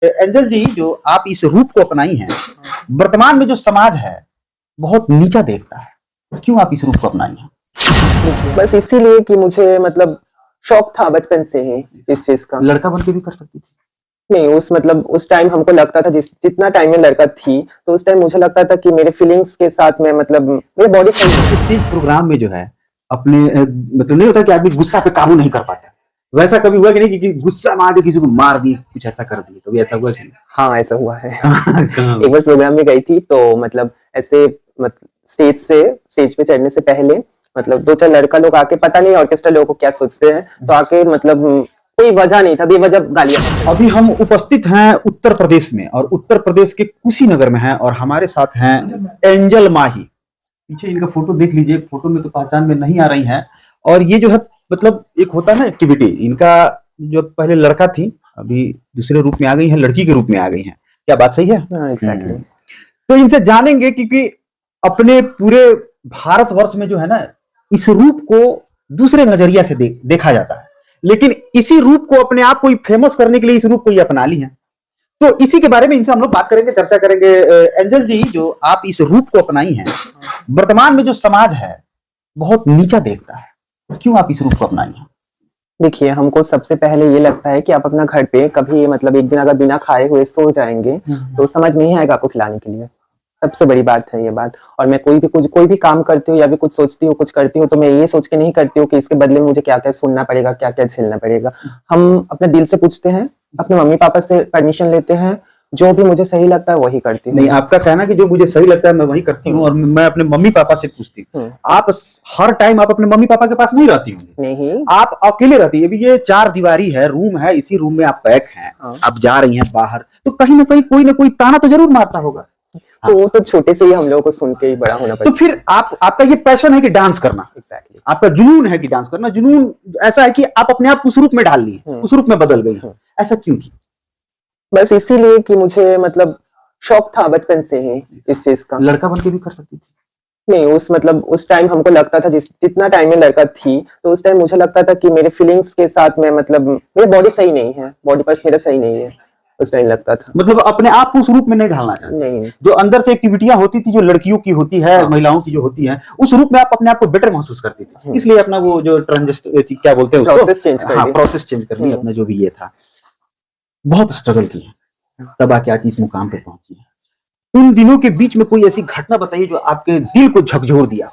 Angel जी, जो आप इस रूप को अपनाई हैं, वर्तमान में जो समाज है बहुत नीचा देखता है, क्यों आप इस रूप को अपनाई हैं? बस इसीलिए कि मुझे मतलब शौक था बचपन से ही इस चीज का। लड़का बन के भी कर सकती थी। नहीं, उस टाइम हमको लगता था, जितना टाइम में लड़का थी तो उस टाइम मुझे लगता था कि मेरे फीलिंग्स के साथ में मतलब मेरे बॉडी स्टेज प्रोग्राम में जो है अपने मतलब नहीं होता कि आदमी गुस्सा पे काबू नहीं कर पाता, वैसा कभी हुआ कि नहीं कि गुस्सा में आके किसी को मार दी, कुछ ऐसा कर दिया, कभी ऐसा हुआ कि नहीं? हाँ, ऐसा हुआ है। एक बार प्रोग्राम में गई थी तो मतलब ऐसे स्टेज पे चढ़ने से पहले मतलब 2-4 लड़का लोग आके, पता नहीं ऑर्केस्ट्रा लोगों को क्या सोचते हैं, तो आके मतलब कोई वजह नहीं था, बेवजह गालियां। अभी हम उपस्थित हैं उत्तर प्रदेश में, और उत्तर प्रदेश के कुशीनगर में हैं, और हमारे साथ हैं एंजल माही। पीछे इनका फोटो देख लीजिए, फोटो में तो पहचान में नहीं आ रही हैं। और ये जो है मतलब एक होता है ना एक्टिविटी, इनका जो पहले लड़का थी अभी दूसरे रूप में आ गई है, लड़की के रूप में आ गई है। क्या बात सही है? एग्जैक्टली। तो इनसे जानेंगे क्योंकि अपने पूरे भारतवर्ष में जो है ना इस रूप को दूसरे नजरिया से देखा जाता है, लेकिन इसी रूप को अपने आप को फेमस करने के लिए इस रूप को ये अपना ली है। तो इसी के बारे में इनसे हम लोग बात करेंगे, चर्चा करेंगे। एंजल जी, जो आप इस रूप को अपनाई हैं, वर्तमान में जो समाज है बहुत नीचा देखता है, क्यों आप इस रूप को अपनाई हैं? देखिए, हमको सबसे पहले ये लगता है कि आप अपना घर पे कभी मतलब एक दिन अगर बिना खाए हुए सो जाएंगे तो समझ नहीं आएगा आपको खिलाने के लिए। सबसे बड़ी बात है ये बात। और मैं कोई भी काम करती हूँ या भी कुछ सोचती हूँ, कुछ करती हूँ, तो मैं ये सोच के नहीं करती हूँ कि इसके बदले में मुझे क्या क्या सुनना पड़ेगा, क्या क्या झेलना पड़ेगा। हम अपने दिल से पूछते हैं, अपने मम्मी पापा से परमिशन लेते हैं, जो भी मुझे सही लगता है वही करती हूँ। नहीं, आपका कहना कि जो मुझे सही लगता है मैं वही करती हूँ, और मैं अपने मम्मी पापा से पूछती हूँ। आप हर टाइम आप अपने मम्मी पापा के पास नहीं रहती होंगी? नहीं, आप अकेले रहती है। अभी ये 4 दीवारी है, रूम है, इसी रूम में आप पैक हैं, आप जा रही हैं बाहर, तो कहीं ना कहीं कोई ना कोई ताना तो जरूर मारता होगा। तो वो तो छोटे से ही हम लोगों को सुन के ही बड़ा होना पड़ता है। तो फिर आपका ये पैशन है कि डांस करना। एग्जैक्टली। आपका जुनून है कि डांस करना। जुनून ऐसा है कि आप अपने आप उस रूप में डाल ली, उस रूप में बदल गई। ऐसा क्यों की? बस इसीलिए कि मुझे मतलब शौक था बचपन से ही इस चीज का। लड़का बन के भी कर सकती थी। नहीं, उस टाइम हमको लगता था, जितना टाइम में लड़का थी तो उस टाइम मुझे लगता था कि मेरे फीलिंग्स के साथ में मतलब मेरी बॉडी सही नहीं है, बॉडी पार्ट्स मेरा सही नहीं है, उस टाइम लगता था। मतलब अपने आप को उस रूप में नहीं ढालना चाहते। नहीं, जो अंदर से एक्टिविटियां होती थी, जो लड़कियों की होती है, महिलाओं की जो होती है, उस रूप में आप अपने आप को बेटर महसूस करती थी, इसलिए अपना वो जो क्या बोलते हैं प्रोसेस चेंज कर लिया। प्रोसेस चेंज कर लिया अपना, जो भी ये था। बहुत स्ट्रगल की है, तब आके आज इस मुकाम पे पहुंची है। उन दिनों के बीच में कोई ऐसी घटना बताइए जो आपके दिल को झकझोर दिया,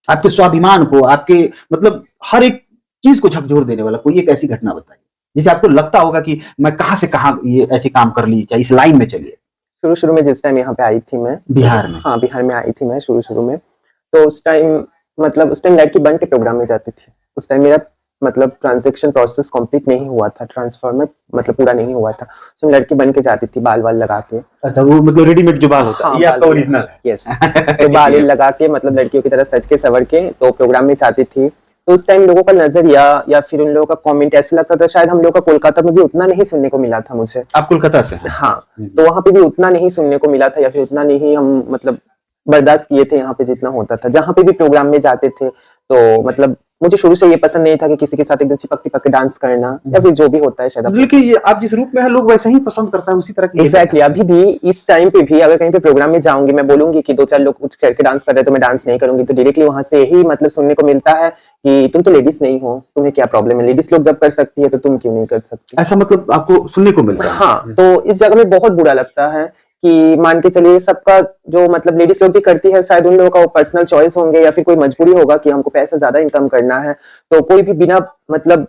आपके स्वाभिमान को, आपके मतलब हर एक चीज को झकझोर देने वाला कोई एक ऐसी घटना बताइए जिसे आपको लगता होगा कि मैं कहां से कहां ये ऐसे काम कर ली, चाहे इस लाइन में चलिए। शुरू में जिस टाइम यहाँ पे आई थी मैं बिहार में। हाँ, बिहार में आई थी मैं शुरू में। तो उस टाइम मतलब उस टाइम लड़की बन के प्रोग्राम में जाती थी। उस टाइम मेरा मतलब ट्रांजैक्शन प्रोसेस कंप्लीट नहीं हुआ था, ट्रांसफॉर्मर मतलब पूरा नहीं हुआ था। उसमें लड़की बन के जाती थी, बाल लगा के। अच्छा, वो मतलब रेडीमेड जो बाल होता है। ये आपका ओरिजिनल है? यस। तो बाल लगा के मतलब लड़कियों की तरह सज के सवर के तो प्रोग्राम में जाती थी। तो उस टाइम लोगों का नजरिया या फिर उन लोगों का कमेंट ऐसा लगता था शायद हम लोगों का कोलकाता में भी उतना नहीं सुनने को मिला था मुझे। आप कोलकाता से? हाँ, तो वहां पे भी उतना नहीं सुनने को मिला था, या फिर उतना नहीं हम मतलब बर्दाश्त किए थे यहाँ पे जितना होता था। जहाँ पे भी प्रोग्राम में जाते थे तो मतलब मुझे शुरू से ये पसंद नहीं था कि किसी के साथ एकदम चिपक के डांस करना, या फिर जो भी होता है शायद। लेकिन ये आप जिस रूप में है लोग वैसे ही पसंद करता है, उसी तरह की। एग्जैक्टली। अभी भी इस टाइम पे भी अगर कहीं पे प्रोग्राम में जाऊंगी, मैं बोलूंगी कि 2-4 लोग उठ करके डांस कर रहे हैं तो मैं डांस नहीं करूंगी, तो डायरेक्टली वहां से ही मतलब सुनने को मिलता है कि तुम तो लेडीज नहीं हो, तुम्हें क्या प्रॉब्लम है, लेडीज लोग जब कर सकती है तो तुम क्यों नहीं कर सकती। ऐसा मतलब आपको सुनने को मिलता है? हाँ, तो इस जगह में बहुत बुरा लगता है कि मान के चलिए सबका जो मतलब लेडीज लोग भी करती है, शायद उन लोगों का वो पर्सनल चॉइस होंगे या फिर कोई मजबूरी होगा कि हमको पैसा ज्यादा इनकम करना है, तो कोई भी बिना मतलब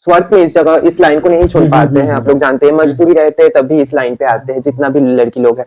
स्वार्थ में इस जगह इस लाइन को नहीं छोड़ पाते हैं। आप लोग जानते हैं, मजबूरी रहते हैं तभी इस लाइन पे आते हैं, जितना भी लड़की लोग हैं।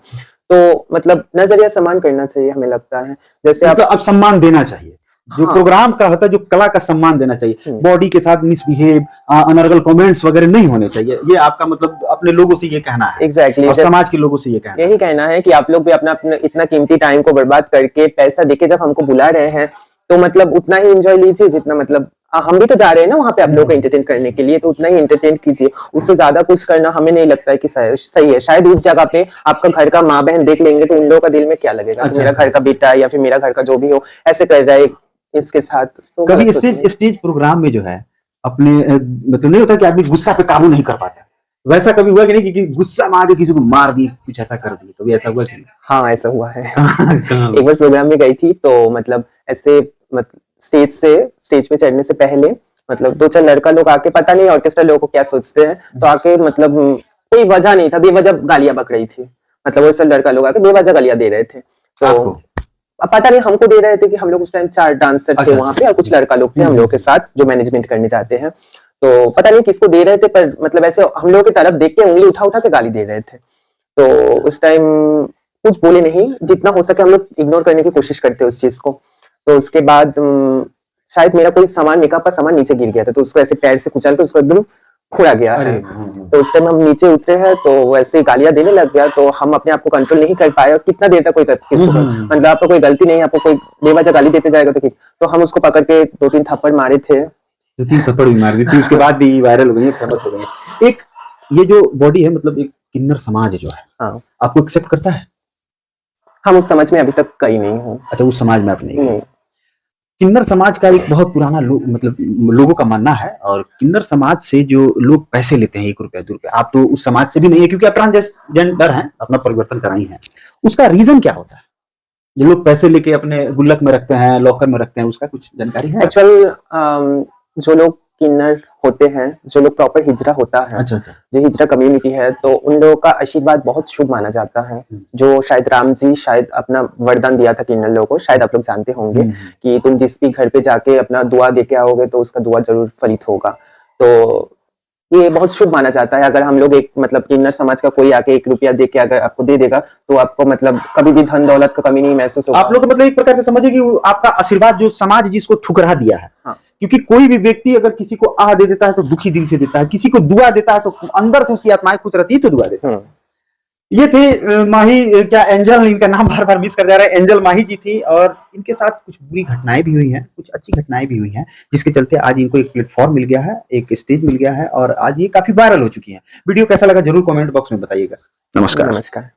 तो मतलब नजरिया सम्मान करना चाहिए, हमें लगता है। जैसे आप सम्मान देना चाहिए, जो प्रोग्राम का होता है, जो कला का सम्मान देना चाहिए। बॉडी के साथ मिसबिहेव, अनर्गल कमेंट्स वगैरह नहीं होने चाहिए। ये आपका मतलब अपने लोगों से ये कहना है? एग्जैक्टली। और समाज के लोगों से ये कहना यही कहना है कि आप लोग भी अपना इतना कीमती टाइम को बर्बाद करके पैसा देके जब हमको बुला रहे हैं तो मतलब उतना ही एंजॉय लीजिए जितना मतलब हम भी तो जा रहे हैं ना वहाँ पे आप लोग को एंटरटेन करने के लिए, तो उतना ही एंटरटेन कीजिए। उससे ज्यादा कुछ करना हमें नहीं लगता है कि सही है। शायद उस जगह पे आपका घर का माँ बहन देख लेंगे तो उन लोगों का दिल में क्या लगेगा। अच्छा, मेरा घर का बेटा या फिर मेरा घर का जो भी हो ऐसे कर रहा है इसके साथ। तो कभी स्टेज प्रोग्राम में जो है अपने मतलब नहीं होता कि आदमी गुस्सा पे काबू नहीं कर पाता, वैसा कभी हुआ कि नहीं कि गुस्सा में आके किसी को मार दी, कुछ ऐसा कर दी, कभी ऐसा हुआ कि नहीं? हाँ ऐसा हुआ है। कहाँ? एक बार प्रोग्राम में गई थी तो मतलब ऐसे मतलब स्टेज पे चढ़ने से पहले मतलब 2-4 लड़का लोग आके, पता नहीं ऑर्केस्ट्रा लोगों को क्या सोचते हैं, तो आके मतलब कोई वजह नहीं था, बेवजह गालियां बक रही थी। मतलब वो सब लड़का लोग आके बेवजह गालियां दे रहे थे। तो आपको? अब पता नहीं हमको दे रहे थे कि हम लोग उस टाइम 4 डांसर थे अच्छा, वहां पे और कुछ लड़का लोग थे हम लोग के हम्म। साथ जो मैनेजमेंट करने जाते हैं। तो पता नहीं किसको दे रहे थे, पर मतलब ऐसे हम लोग की तरफ देख के उंगली उठा उठा के गाली दे रहे थे। तो उस टाइम कुछ बोले नहीं, जितना हो सके हम लोग इग्नोर करने की कोशिश करते उस चीज को। तो उसके बाद शायद मेरा कोई सामान, मेकअप का सामान नीचे गिर गया था, तो उसको ऐसे पैर से कुचल के उसको एकदम फोड़ा गया अरे, है। तो उस टाइम हम नीचे उतरे हैं तो वैसे गालियां देने लग गया, तो हम अपने आप को कंट्रोल नहीं कर पाए। और कितना देर तक कोई किसको मतलब आपको कोई गलती नहीं है, आपको कोई बेवजह गाली देते जाएगा तो हम उसको पकड़ के 2-3 थप्पड़ मारे थे। 2-3 थप्पड़ भी मार दी थी, उसके बाद भी वायरल हो गई है, फेमस हो गई है। एक ये जो बॉडी है, मतलब एक किन्नर समाज जो है, हाँ, आपको एक्सेप्ट करता है? हम उस समझ में अभी तक कहीं नहीं हूँ। अच्छा, उस समाज में आप नहीं? नहीं। किन्नर समाज का एक बहुत पुराना मतलब लोगों का मानना है, और किन्नर समाज से जो लोग पैसे लेते हैं 1 रुपया 2 रुपया, आप तो उस समाज से भी नहीं है क्योंकि आप ट्रांसजेंडर हैं, अपना परिवर्तन कराई हैं। उसका रीजन क्या होता है? जो लोग पैसे लेके अपने गुल्लक में रखते हैं, लॉकर में रखते हैं, उसका कुछ जानकारी है? एक्चुअल जो लोग किन्नर होते हैं, जो लोग प्रॉपर हिजरा होता है, अच्छा अच्छा। जो हिजरा कम्युनिटी है, तो उन लोगों का आशीर्वाद बहुत शुभ माना जाता है। जो शायद राम जी शायद अपना वरदान दिया था किन्नर लोगों को, शायद आप लोग जानते होंगे कि तुम जिस भी घर पे जाके अपना दुआ दे के आओगे तो उसका दुआ जरूर फलित होगा। तो ये बहुत शुभ माना जाता है। अगर हम लोग एक मतलब किन्नर समाज का कोई आके 1 रुपया दे के अगर आपको दे देगा तो आपको मतलब कभी भी धन दौलत का कमी नहीं महसूस होगा। आप लोग मतलब एक प्रकार से समझिए कि वो आपका आशीर्वाद जो समाज जिसको ठुकरा दिया है। हाँ। क्योंकि कोई भी व्यक्ति अगर किसी को आह दे देता है तो दुखी दिल से देता है, किसी को दुआ देता है तो अंदर से उसकी आत्माएं खुश रहती है तो दुआ देता है। ये थे माही, क्या एंजल, इनका नाम बार बार मिस कर जा रहा है, एंजल माही जी थी, और इनके साथ कुछ बुरी घटनाएं भी हुई हैं, कुछ अच्छी घटनाएं भी हुई हैं, जिसके चलते आज इनको एक प्लेटफॉर्म मिल गया है, एक स्टेज मिल गया है, और आज ये काफी वायरल हो चुकी हैं। वीडियो कैसा लगा जरूर कमेंट बॉक्स में बताइएगा। नमस्कार। नमस्कार।